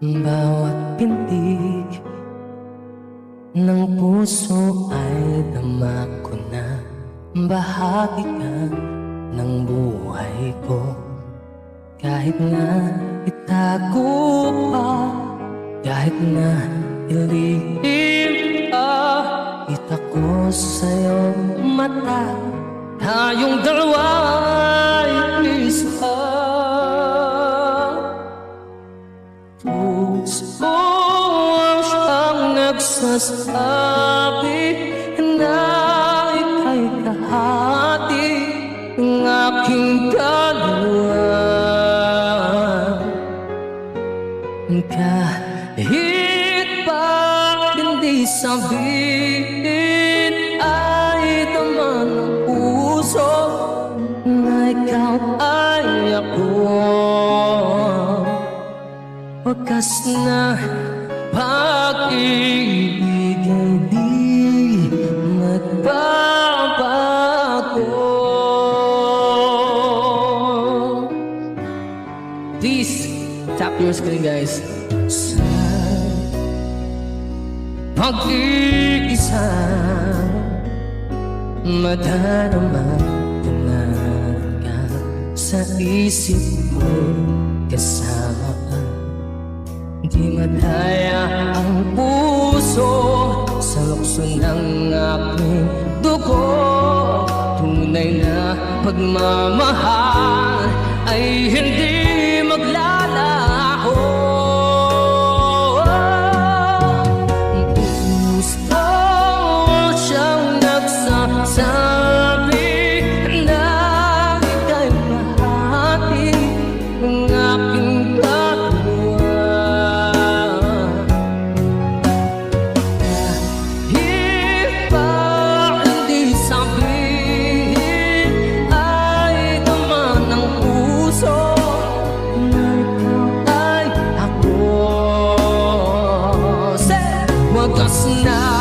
Bawat pintig ng puso ay dama ko na. Bahagi ka ng buhay ko. Kahit na itago pa, kahit na ilihim pa, kita ko sa'yong mata. Tayong dalawa'y isa. Puso siyang nagsasabi na ika'y kahati ng aking dalawa. Kahit pa hindi sabihin ay tama ng puso na ikaw ay ako. Wakas na pag-ibig ay di magbabago. Please tap your screen, guys. Sa pag-iisa, madarama ko na ka sa isip mo, kasama ka. Di madaya ang puso sa lukso ng aking dugo. Tunay na pagmamahal ay hindi maglalaho. Gusto siyang nagsasabi na ika'y bahagi ng aking dalawa. Kahit pa hindi sabihin ay tama ng puso na ikaw ay ako. Wagas na